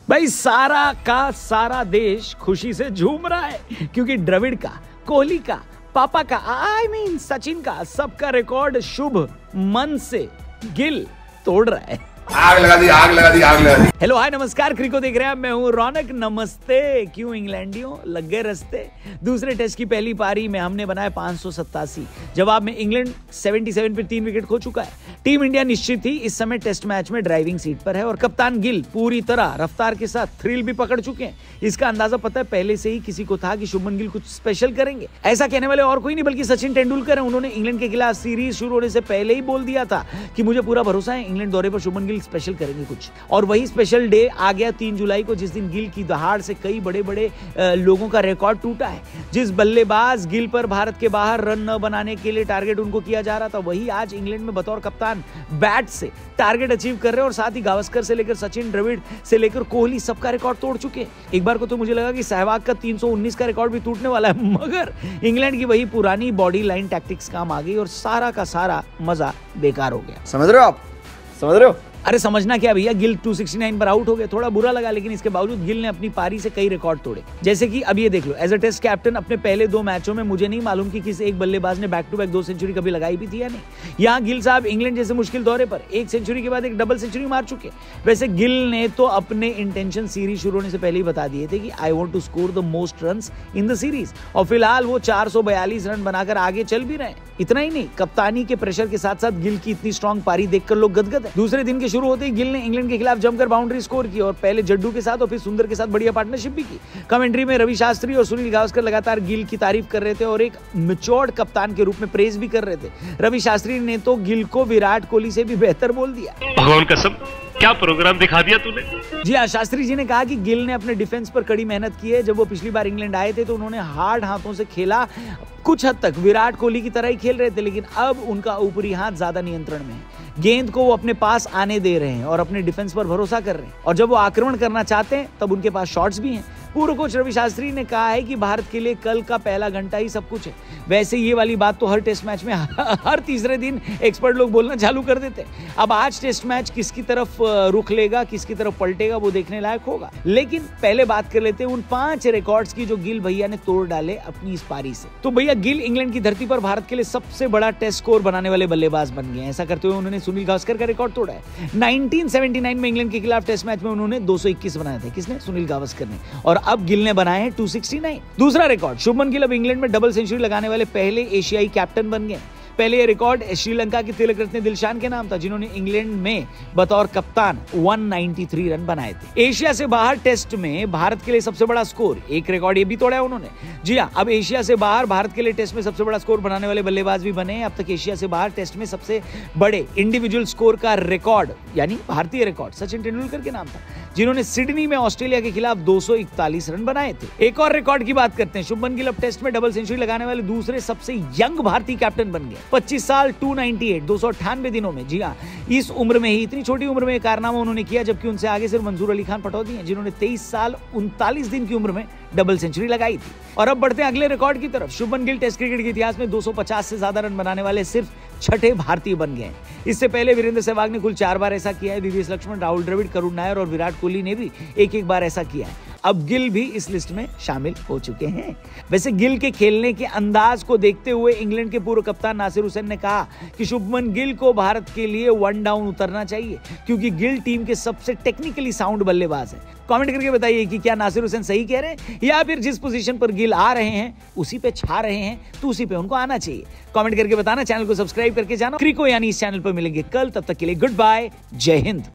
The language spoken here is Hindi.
भाई सारा का सारा देश खुशी से झूम रहा है क्योंकि द्रविड़ का, कोहली का, पापा का, सचिन का, सबका रिकॉर्ड शुभ मन से गिल तोड़ रहा है। आग लगा दी, आग लगा दी, आग लगा दी। हेलो हाय नमस्कार, क्रिको देख रहे हैं, मैं हूं रौनक। नमस्ते। क्यों इंग्लैंडियों लग गए रस्ते। दूसरे टेस्ट की पहली पारी में हमने बनाया 587। जवाब में इंग्लैंड 77 पे 3 विकेट खो चुका है। टीम इंडिया निश्चित ही इस समय टेस्ट मैच में ड्राइविंग सीट पर है और कप्तान गिल पूरी तरह रफ्तार के साथ थ्रिल भी पकड़ चुके हैं। इसका अंदाजा पता है पहले से ही किसी को था कि शुभमन गिल कुछ स्पेशल करेंगे। ऐसा कहने वाले और कोई नहीं बल्कि सचिन तेंदुलकर है। उन्होंने इंग्लैंड के खिलाफ सीरीज शुरू होने से पहले ही बोल दिया था कि मुझे पूरा भरोसा है इंग्लैंड दौरे पर शुभमन गिल स्पेशल करेंगे कुछ। और वही स्पेशल डे आ गया 3 जुलाई को, जिस दिन गिल की दहाड़ से कई बड़े बड़े लोगों का रिकॉर्ड टूटा है। जिस बल्लेबाज गिल पर भारत के बाहर रन न बनाने के लिए टारगेट उनको किया जा रहा था, वही आज इंग्लैंड में बतौर कप्तान बैट से टारगेट अचीव कर रहे हैं। और साथ ही गावस्कर से लेकर सचिन, द्रविड़ से लेकर कोहली सबका रिकॉर्ड तोड़ चुके हैं। एक बार को तो मुझे लगा कि सहवाग का 319 का रिकॉर्ड भी टूटने वाला है, मगर इंग्लैंड की वही पुरानी बॉडी लाइन टैक्टिक्स काम आ गई और सारा का सारा मजा बेकार हो गया। समझ रहे हो आप? समझ रहे हो? अरे समझना क्या भैया, गिल 269 पर आउट हो गए। थोड़ा बुरा लगा, लेकिन इसके बावजूद गिल ने अपनी पारी से कई रिकॉर्ड तोड़े। जैसे कि अब ये देख लो, एज अ टेस्ट कैप्टन अपने पहले 2 मैचों में मुझे नहीं मालूम कि किसी एक बल्लेबाज ने बैक टू बैक 2 सेंचुरी कभी लगाई भी थी या नहीं। यहाँ गिल साहब इंग्लैंड जैसे मुश्किल दौरे पर 1 सेंचुरी के बाद एक डबल सेंचुरी मार चुके। वैसे गिल ने तो अपने इंटेंशन सीरीज शुरू होने से पहले ही बता दिए थे कि I want to score the most runs in the series, और फिलहाल वो 442 रन बनाकर आगे चल भी रहे हैं। इतना ही नहीं, कप्तानी के प्रेशर के साथ साथ गिल की इतनी स्ट्रॉन्ग पारी देखकर लोग गदगद है। दूसरे दिन के शुरू होते ही गिल ने इंग्लैंड के खिलाफ जमकर बाउंड्री स्कोर की और पहले जड्डू के साथ और फिर सुंदर के साथ बढ़िया पार्टनरशिप भी की। कमेंट्री में रवि शास्त्री और सुनील गावस्कर लगातार गिल की तारीफ कर रहे थे और एक मैच्योर्ड कप्तान के रूप में प्रेज भी कर रहे थे। रवि शास्त्री ने तो गिल को विराट कोहली से भी बेहतर बोल दिया। भगवान कसम, क्या प्रोग्राम दिखा दिया तूने। जी हाँ, शास्त्री जी ने कहा कि गिल ने अपने डिफेंस पर कड़ी मेहनत की है। जब वो पिछली बार इंग्लैंड आए थे तो उन्होंने हार्ड हाथों से खेला, कुछ हद तक विराट कोहली की तरह ही खेल रहे थे, लेकिन अब उनका ऊपरी हाथ ज्यादा नियंत्रण में है। गेंद को वो अपने पास आने दे रहे हैं और अपने डिफेंस पर भरोसा कर रहे हैं, और जब वो आक्रमण करना चाहते हैं तब उनके पास शॉट्स भी हैं। पूर्व कोच रवि शास्त्री ने कहा है कि भारत के लिए कल का पहला घंटा ही सब कुछ है। वैसे ये वाली बात तो हर टेस्ट मैच में हर तीसरे दिन एक्सपर्ट लोग बोलना चालू कर देते हैं। अब आज टेस्ट मैच किसकी तरफ रुख लेगा, किसकी तरफ पलटेगा, वो देखने लायक होगा। लेकिन पहले बात कर लेते हैं उन 5 रिकॉर्ड्स की जो गिल भैया ने तोड़ डाले अपनी इस पारी से। तो भैया गिल इंग्लैंड की धरती पर भारत के लिए सबसे बड़ा टेस्ट स्कोर बनाने वाले बल्लेबाज बन गए हैं। ऐसा करते हुए उन्होंने सुनील गावस्कर का रिकॉर्ड तोड़ा है। 1979 में इंग्लैंड के खिलाफ टेस्ट मैच में उन्होंने 221 बनाए थे। किसने? सुनील गावस्कर ने। और अब गिल ने बनाए हैं 269। दूसरा रिकॉर्ड, शुभमन गिल अब इंग्लैंड में डबल सेंचुरी लगाने वाले पहले एशियाई कैप्टन बन गए। पहले ये रिकॉर्ड श्रीलंका के तिलक रत्ने दिलशान के नाम था, जिन्होंने इंग्लैंड में बतौर कप्तान 193 रन बनाए थे। एशिया से बाहर टेस्ट में भारत के लिए सबसे बड़ा स्कोर, एक रिकॉर्ड ये भी तोड़ा है उन्होंने। जी हाँ, अब एशिया से बाहर भारत के लिए टेस्ट में सबसे बड़ा स्कोर बनाने वाले बल्लेबाज भी बने। अब तक एशिया से बाहर टेस्ट में सबसे बड़े इंडिविजुअल स्कोर का रिकॉर्ड, यानी भारतीय रिकॉर्ड, सचिन तेंदुलकर के नाम था, जिन्होंने सिडनी में ऑस्ट्रेलिया के खिलाफ 241 रन बनाए थे। एक और रिकॉर्ड की बात करते हैं। शुभमन गिल अब टेस्ट में डबल सेंचुरी लगाने वाले दूसरे सबसे यंग भारतीय कैप्टन बन गए। 25 साल 298 दिनों में। जी हाँ, इस उम्र में ही, इतनी छोटी उम्र में कारनामा उन्होंने किया, जबकि उनसे आगे सिर्फ मंसूर अली खान पटौदी हैं, जिन्होंने 23 साल 39 दिन की उम्र में डबल सेंचुरी लगाई थी। और अब बढ़ते हैं अगले रिकॉर्ड की तरफ। शुभमन गिल टेस्ट क्रिकेट के इतिहास में 250 से ज्यादा रन बनाने वाले सिर्फ 6ठे भारतीय बन गए। इससे पहले वीरेंद्र सहवाग ने कुल 4 बार ऐसा किया है। वीवीएस लक्ष्मण, राहुल द्रविड़, करुण नायर और विराट कोहली ने भी एक बार ऐसा किया है। अब गिल भी इस लिस्ट में शामिल हो चुके हैं। वैसे गिल के खेलने के अंदाज को देखते हुए इंग्लैंड के पूर्व कप्तान नासिर हुसैन ने कहा कि शुभमन गिल को भारत के लिए 1 डाउन उतरना चाहिए, क्योंकि गिल टीम के सबसे टेक्निकली साउंड बल्लेबाज है। कमेंट करके बताइए कि क्या नासिर हुसैन सही कह रहे हैं, या फिर जिस पोजीशन पर गिल आ रहे हैं उसी पे छा रहे हैं, तो उसी पे उनको आना चाहिए। कमेंट करके बताना, चैनल को सब्सक्राइब करके जाना। क्रिको यानी इस चैनल पर मिलेंगे कल, तब तक के लिए गुड बाय, जय हिंद।